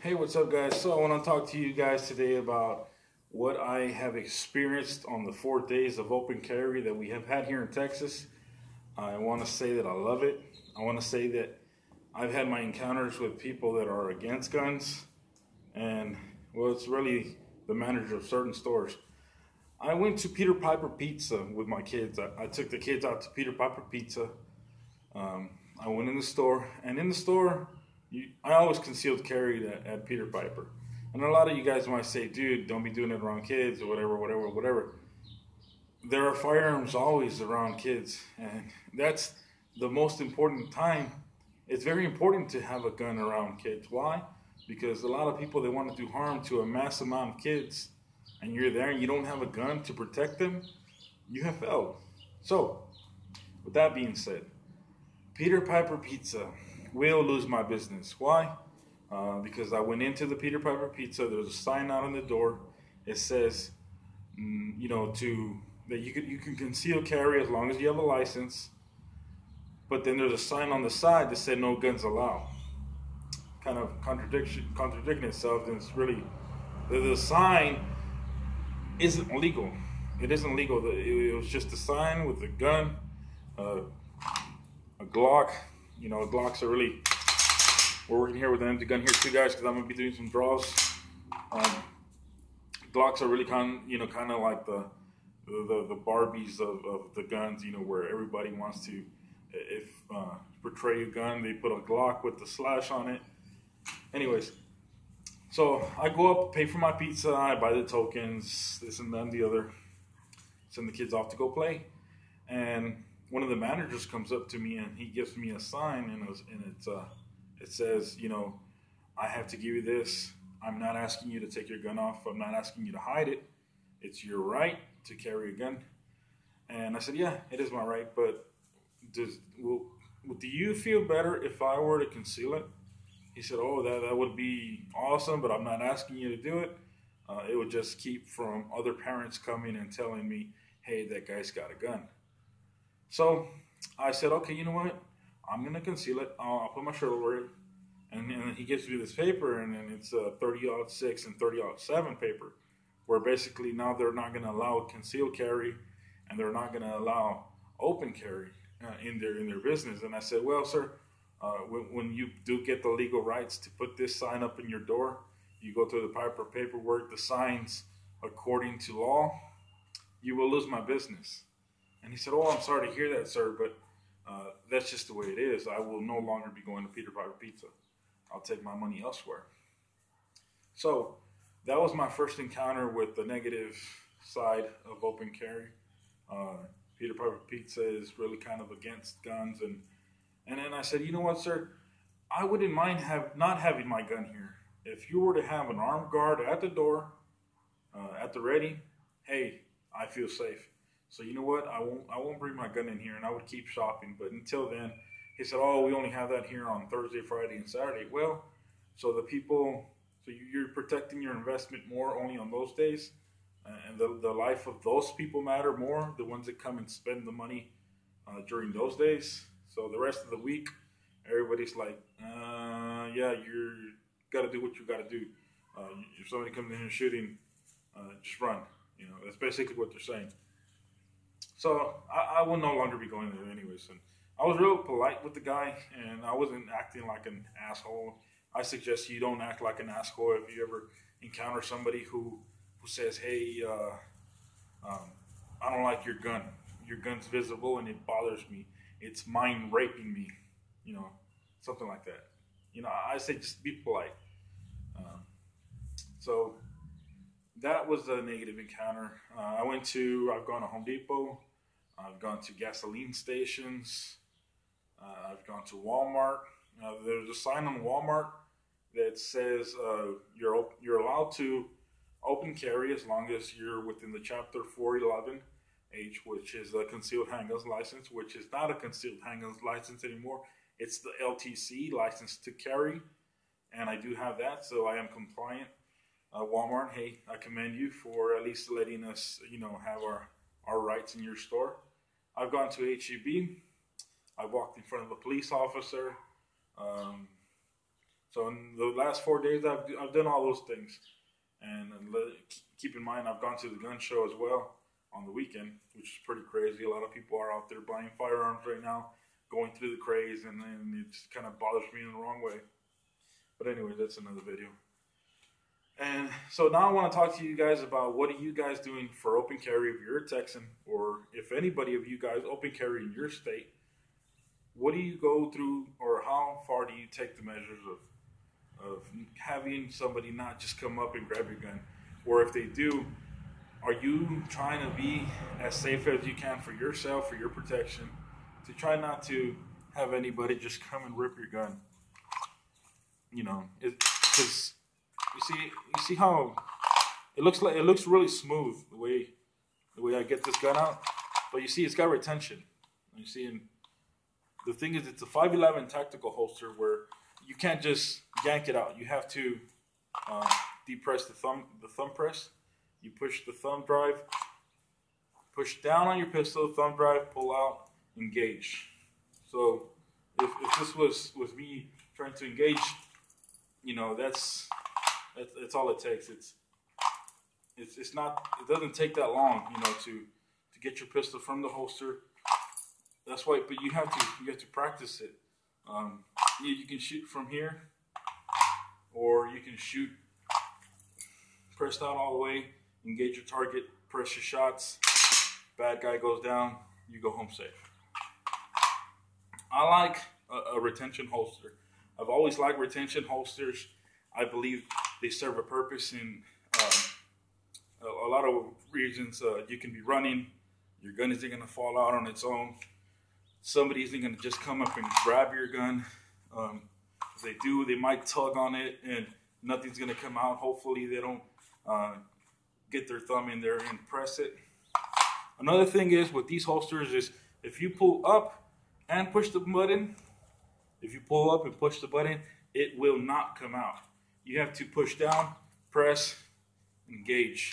Hey, what's up, guys? So, I want to talk to you guys today about what I have experienced on the 4 days of open carry that we have had here in Texas. I want to say that I love it. I want to say that I've had my encounters with people that are against guns, and well, it's really the manager of certain stores. I went to Peter Piper Pizza with my kids. I took the kids out to Peter Piper Pizza. I went in the store, and in the store, I always concealed carried at Peter Piper. And a lot of you guys might say, dude, don't be doing it around kids or whatever. There are firearms always around kids, and that's the most important time. It's very important to have a gun around kids. Why? Because a lot of people, they want to do harm to a mass amount of kids, and you're there and you don't have a gun to protect them, you have failed. So, with that being said, Peter Piper Pizza will lose my business. Why? Because I went into the Peter Piper Pizza. There's a sign out on the door. It says, that you can conceal carry as long as you have a license. But then there's a sign on the side that said no guns allowed. Kind of contradicting itself. And it's really the sign isn't legal. It isn't legal. It was just a sign with a gun, a Glock. Glocks are really. We're working here with an empty gun here too, guys, because I'm gonna be doing some draws. Glocks are really kind of like the Barbies of the guns. Where everybody wants to, portray a gun, they put a Glock with the slash on it. Anyways, so I go up, pay for my pizza, I buy the tokens, this and then the other, send the kids off to go play, and one of the managers comes up to me and he gives me a sign, and it says, I have to give you this. I'm not asking you to take your gun off. I'm not asking you to hide it. It's your right to carry a gun. And I said, yeah, it is my right, but do you feel better if I were to conceal it? He said, oh, that would be awesome, but I'm not asking you to do it. It would just keep from other parents coming and telling me, hey, that guy's got a gun. So I said, okay, you know what? I'm going to conceal it. I'll put my shirt over it. And then he gives me this paper, and then it's a 30-06 and 30-07 paper, where basically now they're not going to allow concealed carry, and they're not going to allow open carry in their business. And I said, well, sir, when you do get the legal rights to put this sign up in your door, you go through the Piper paperwork, the signs according to law, you will lose my business. And he said, oh, I'm sorry to hear that, sir, but that's just the way it is. I will no longer be going to Peter Piper Pizza. I'll take my money elsewhere. So that was my first encounter with the negative side of open carry. Peter Piper Pizza is really kind of against guns. And then I said, you know what, sir? I wouldn't mind not having my gun here. If you were to have an armed guard at the door, at the ready, hey, I feel safe. So you know what? I won't bring my gun in here, and I would keep shopping. But until then, he said, oh, we only have that here on Thursday, Friday, and Saturday. Well, so you're protecting your investment more only on those days, and the life of those people matter more, the ones that come and spend the money during those days. So the rest of the week, everybody's like, yeah, you got to do what you got to do. If somebody comes in here shooting, just run. That's basically what they're saying. So I will no longer be going there anyways. And I was real polite with the guy, and I wasn't acting like an asshole. I suggest you don't act like an asshole if you ever encounter somebody who says, hey, I don't like your gun. Your gun's visible and it bothers me. It's mind raping me. Something like that. I say just be polite. So that was a negative encounter. I've gone to Home Depot. I've gone to gasoline stations. I've gone to Walmart. There's a sign on Walmart that says you're allowed to open carry as long as you're within the Chapter 411H, which is a concealed handguns license, which is not a concealed handguns license anymore. It's the LTC, license to carry, and I do have that, so I am compliant. Walmart, hey, I commend you for at least letting us, have our rights in your store. I've gone to HEB. I walked in front of a police officer. So in the last 4 days, I've done all those things. And keep in mind, I've gone to the gun show as well on the weekend, which is pretty crazy. A lot of people are out there buying firearms right now, going through the craze, and it just kind of bothers me in the wrong way. But anyway, that's another video. And so now I want to talk to you guys about what are you guys doing for open carry if you're a Texan, or if anybody of you guys open carry in your state. What do you go through, or how far do you take the measures of having somebody not just come up and grab your gun? Or if they do, are you trying to be as safe as you can for yourself, for your protection, to try not to have anybody just come and rip your gun? You know, because you see how it looks really smooth the way I get this gun out, but you see it's got retention. You see, and the thing is, it's a 511 tactical holster where you can't just yank it out. You have to depress the thumb press. You push the thumb drive, push down on your pistol, thumb drive, pull out, engage. So if this was me trying to engage, you know, that's all it takes. It's not, it doesn't take that long, you know, to get your pistol from the holster. That's why, but you have to practice it. You can shoot from here, or you can shoot pressed out all the way, engage your target, press your shots, bad guy goes down, you go home safe. I like a retention holster. I've always liked retention holsters. I believe they serve a purpose in a lot of reasons. You can be running, your gun isn't going to fall out on its own. Somebody isn't going to just come up and grab your gun. If they do, they might tug on it and nothing's going to come out. Hopefully they don't get their thumb in there and press it. Another thing is with these holsters is if you pull up and push the button, it will not come out. You have to push down, press, engage.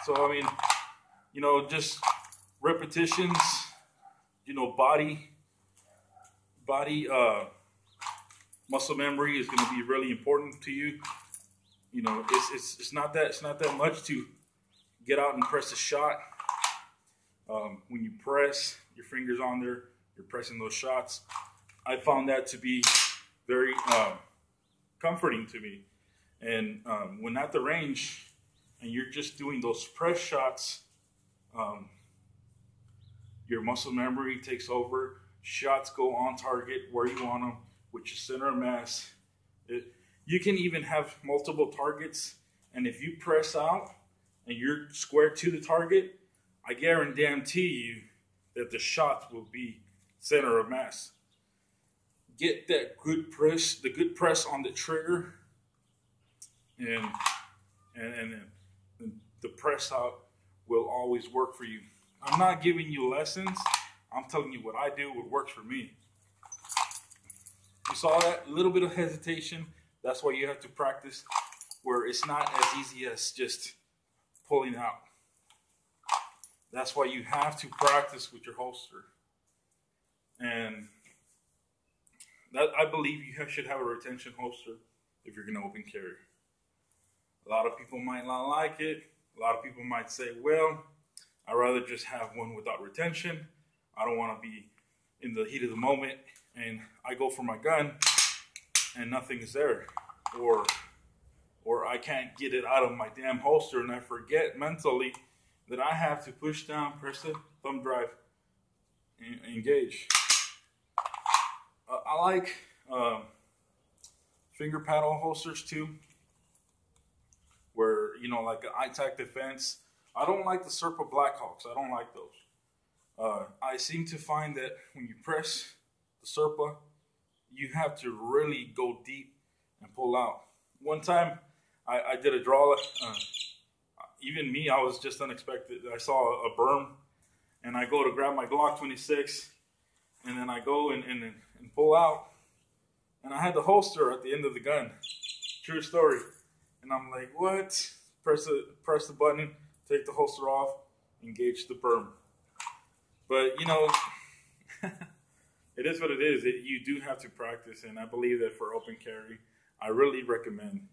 So, I mean, you know, just repetitions, you know, body muscle memory is going to be really important to you. You know, it's not that much to get out and press a shot. When you press your fingers on there, you're pressing those shots. I found that to be very comforting to me. And when at the range and you're just doing those press shots, your muscle memory takes over. Shots go on target where you want them, which is center of mass. You can even have multiple targets, and if you press out and you're square to the target, I guarantee you that the shot will be center of mass. Get that good press, the good press on the trigger, and the press out will always work for you. I'm not giving you lessons. I'm telling you what I do, what works for me. You saw that? A little bit of hesitation. That's why you have to practice, where it's not as easy as just pulling out. That's why you have to practice with your holster. And that, I believe you should have a retention holster if you're going to open carry. A lot of people might not like it. A lot of people might say, well, I'd rather just have one without retention. I don't want to be in the heat of the moment and I go for my gun and nothing is there. Or I can't get it out of my damn holster and I forget mentally that I have to push down, press the thumb drive, and engage. I like finger paddle holsters too, where, you know, like an ITAC Defense. I don't like the Serpa Blackhawks. I don't like those. I seem to find that when you press the Serpa, you have to really go deep and pull out. One time, I did a draw. Even me, I was just unexpected. I saw a berm, and I go to grab my Glock 26, and then I go and pull out, and I had the holster at the end of the gun. True story. And I'm like, what? Press the button, take the holster off, engage the berm. But, you know, it is what it is. You do have to practice, and I believe that for open carry, I really recommend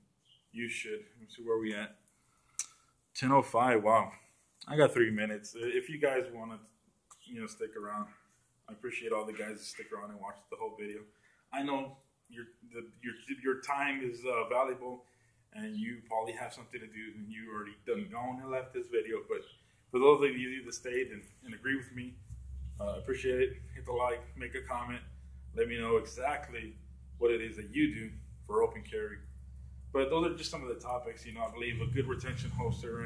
you should. Let me see where we at. 10:05. Wow, I got 3 minutes. If you guys want to, stick around, I appreciate all the guys that stick around and watch the whole video. I know your time is valuable, and you probably have something to do, and you already done gone and left this video. But for those of you that stayed and agree with me, appreciate it. Hit the like, make a comment, let me know exactly what it is that you do for open carry. But those are just some of the topics. I believe a good retention holster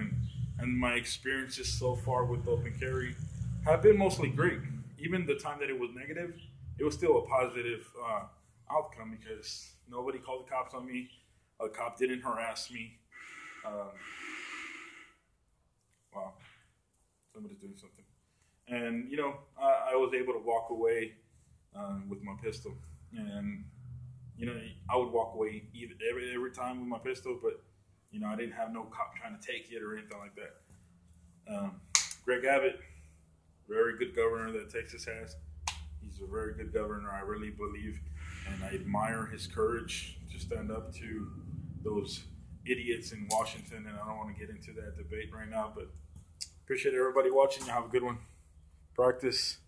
and my experiences so far with open carry have been mostly great. Even the time that it was negative, it was still a positive outcome because nobody called the cops on me. A cop didn't harass me. Wow, somebody's doing something. And, I was able to walk away with my pistol. And, I would walk away every time with my pistol, but, I didn't have no cop trying to take it or anything like that. Greg Abbott, very good governor that Texas has. He's a very good governor, I really believe. And I admire his courage to stand up to those idiots in Washington. And I don't want to get into that debate right now, but appreciate everybody watching. You have a good one. Practice.